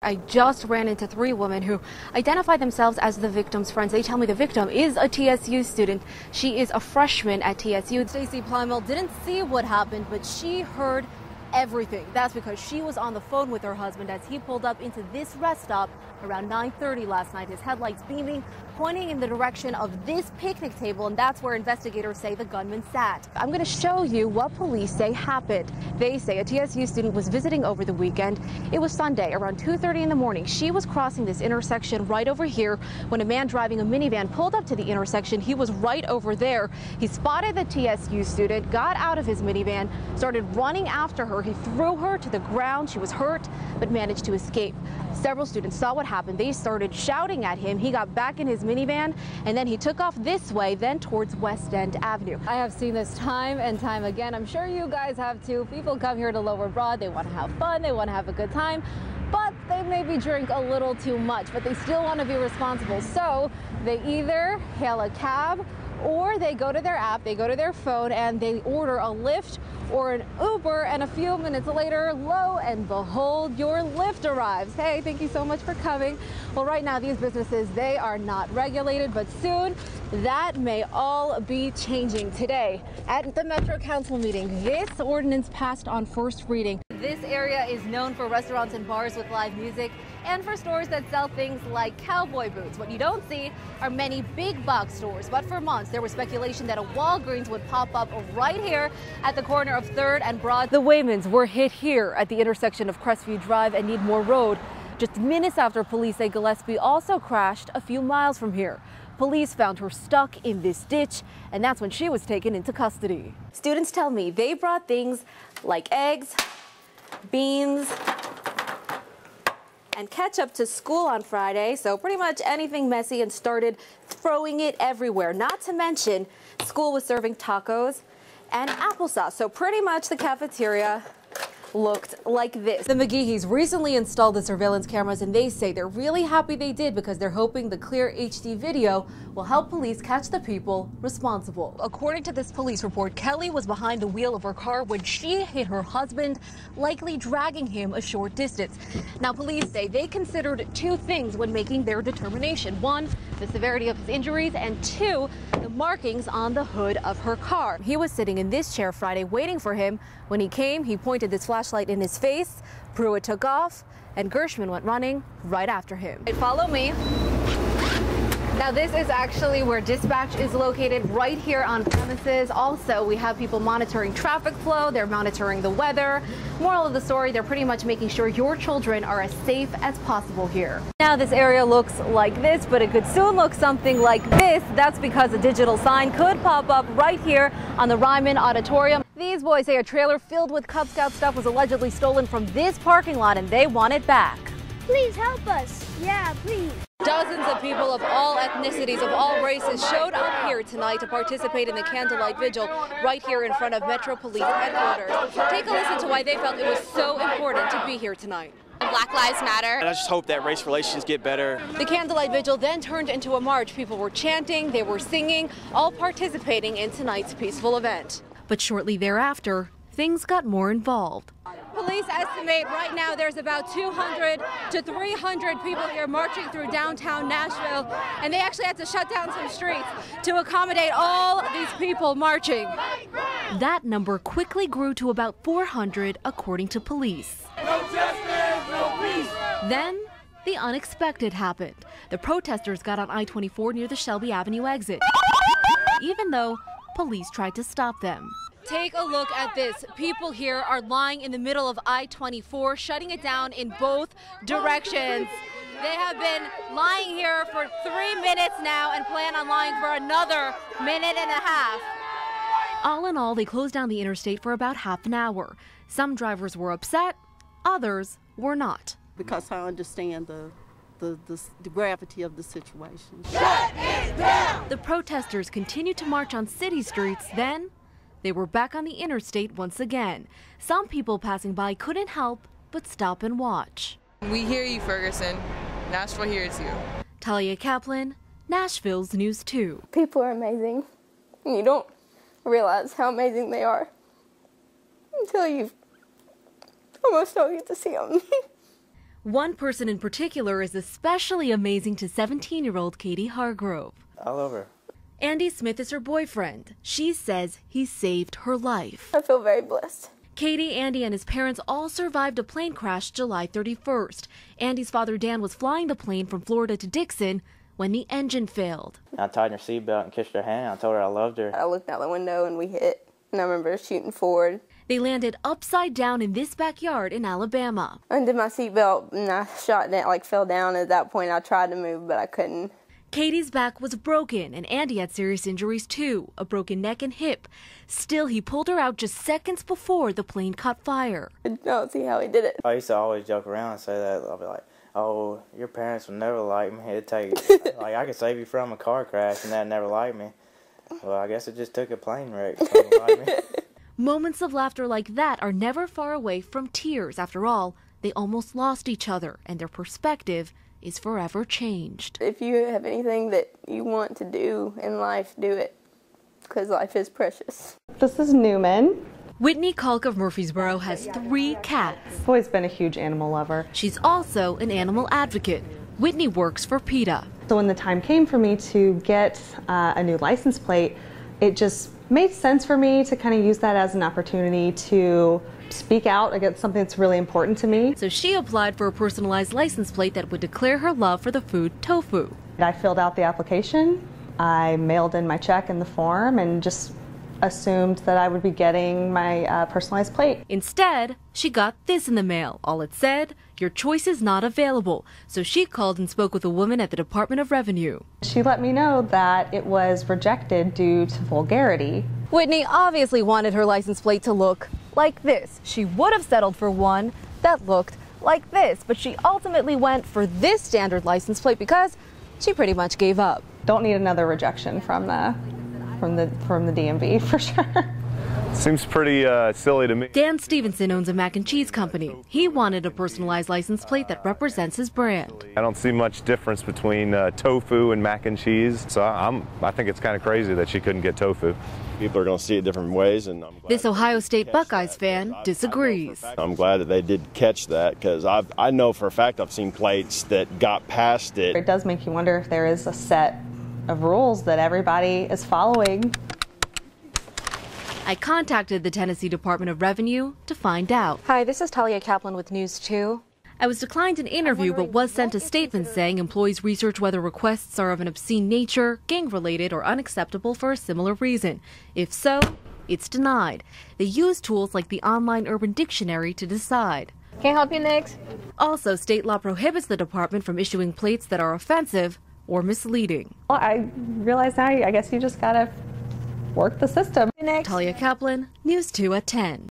I just ran into 3 women who identify themselves as the victim's friends. They tell me the victim is a TSU student. She is a freshman at TSU. Stacey Plymel didn't see what happened, but she heard everything. That's because she was on the phone with her husband as he pulled up into this rest stop around 9:30 last night. His headlights beaming, pointing in the direction of this picnic table, and that's where investigators say the gunman sat. I'm going to show you what police say happened. They say a TSU student was visiting over the weekend. It was Sunday around 2:30 in the morning. She was crossing this intersection right over here when a man driving a minivan pulled up to the intersection. He was right over there. He spotted the TSU student, got out of his minivan, started running after her. He threw her to the ground. She was hurt, but managed to escape. Several students saw what happened. They started shouting at him. He got back in his minivan, and then he took off this way, then towards West End Avenue. I have seen this time and time again. I'm sure you guys have too. People come here to Lower Broad. They want to have fun. They want to have a good time, but they maybe drink a little too much, but they still want to be responsible. So they either hail a cab or they go to their app, they go to their phone, and they order a Lyft or an Uber, and a few minutes later, lo and behold, your Lyft arrives. Hey, thank you so much for coming. Well, right now, these businesses, they are not regulated, but soon that may all be changing. Today, at the Metro Council meeting, this ordinance passed on first reading. This area is known for restaurants and bars with live music and for stores that sell things like cowboy boots. What you don't see are many big box stores, but for months there was speculation that a Walgreens would pop up right here at the corner of 3rd and Broad. The Waymans were hit here at the intersection of Crestview Drive and Needmore Road just minutes after police say Gillespie also crashed a few miles from here. Police found her stuck in this ditch, and that's when she was taken into custody. Students tell me they brought things like eggs, beans, and ketchup to school on Friday, so pretty much anything messy, and started throwing it everywhere. Not to mention, school was serving tacos and applesauce, so pretty much the cafeteria looked like this. The McGeehees recently installed the surveillance cameras, and they say they're really happy they did because they're hoping the clear HD video will help police catch the people responsible. According to this police report, Kelly was behind the wheel of her car when she hit her husband, likely dragging him a short distance. Now, police say they considered 2 things when making their determination. 1, the severity of his injuries, and 2, the markings on the hood of her car. He was sitting in this chair Friday waiting for him. When he came, he pointed this flashlight in his face. Pruitt took off, and Gershman went running right after him. Follow me. Now, this is actually where dispatch is located, right here on premises. Also, we have people monitoring traffic flow. They're monitoring the weather. Moral of the story, they're pretty much making sure your children are as safe as possible here. Now, this area looks like this, but it could soon look something like this. That's because a digital sign could pop up right here on the Ryman Auditorium. These boys say a trailer filled with Cub Scout stuff was allegedly stolen from this parking lot, and they want it back. Please help us. Yeah, please. Dozens of people of all ethnicities, of all races, showed up here tonight to participate in the candlelight vigil right here in front of Metro Police headquarters. Take a listen to why they felt it was so important to be here tonight. Black Lives Matter. And I just hope that race relations get better. The candlelight vigil then turned into a march. People were chanting, they were singing, all participating in tonight's peaceful event. But shortly thereafter, things got more involved. Police estimate right now there's about 200 to 300 people here marching through downtown Nashville, and they actually had to shut down some streets to accommodate all these people marching. That number quickly grew to about 400 according to police. No justice, no peace. Then the unexpected happened. The protesters got on I-24 near the Shelby Avenue exit, even though police tried to stop them. Take a look at this. People here are lying in the middle of I-24, shutting it down in both directions. They have been lying here for 3 minutes now and plan on lying for another minute and a half. All in all, they closed down the interstate for about half an hour. Some drivers were upset, others were not. Because I understand the gravity of the situation. Shut it down! The protesters continued to march on city streets, then they were back on the interstate once again. Some people passing by couldn't help but stop and watch. We hear you, Ferguson. Nashville hears you. Talia Kaplan, Nashville's News 2. People are amazing. You don't realize how amazing they are until you almost don't get to see them. One person in particular is especially amazing to 17-year-old Katie Hargrove. All over. Andy Smith is her boyfriend. She says he saved her life. I feel very blessed. Katie, Andy, and his parents all survived a plane crash July 31st. Andy's father, Dan, was flying the plane from Florida to Dixon when the engine failed. I tied her seatbelt and kissed her hand. I told her I loved her. I looked out the window and we hit, and I remember shooting forward. They landed upside down in this backyard in Alabama. I undid my seatbelt and I shot down, fell down. At that point, I tried to move, but I couldn't. Katie's back was broken, and Andy had serious injuries too, a broken neck and hip. Still, he pulled her out just seconds before the plane caught fire. I don't see how he did it. I used to always joke around and say that. I'll be like, oh, your parents would never like me. It'd take, like, I could save you from a car crash and they'd never like me. Well, I guess it just took a plane wreck for them to like me. Moments of laughter like that are never far away from tears. After all, they almost lost each other, and their perspective is forever changed. If you have anything that you want to do in life, do it, because life is precious. This is Newman. Whitney Kalk of Murfreesboro has 3 cats. I've always been a huge animal lover. She's also an animal advocate. Whitney works for PETA. So when the time came for me to get a new license plate, it just made sense for me to kind of use that as an opportunity to speak out against something that's really important to me. So she applied for a personalized license plate that would declare her love for the food tofu. I filled out the application, I mailed in my check in the form, and just assumed that I would be getting my personalized plate. Instead, she got this in the mail. All it said, your choice is not available. So she called and spoke with a woman at the Department of Revenue. She let me know that it was rejected due to vulgarity. Whitney obviously wanted her license plate to look like this. She would have settled for one that looked like this, but she ultimately went for this standard license plate because she pretty much gave up. Don't need another rejection from the DMV for sure. Seems pretty silly to me. Dan Stevenson owns a mac and cheese company. He wanted a personalized license plate that represents his brand. I don't see much difference between tofu and mac and cheese, so I think it's kind of crazy that she couldn't get tofu. People are going to see it different ways, and I'm glad this Ohio State Buckeyes fan disagrees. I'm glad that they did catch that, because I know for a fact I've seen plates that got past it. It does make you wonder if there is a set of rules that everybody is following. I contacted the Tennessee Department of Revenue to find out. Hi, this is Talia Kaplan with News 2. I was declined an interview but was sent a statement saying employees research whether requests are of an obscene nature, gang-related, or unacceptable for a similar reason. If so, it's denied. They use tools like the online Urban Dictionary to decide. Can I help you next? Also, state law prohibits the department from issuing plates that are offensive or misleading. Well, I realize now, I guess you just gotta work the system. Talia Kaplan, News 2 at 10.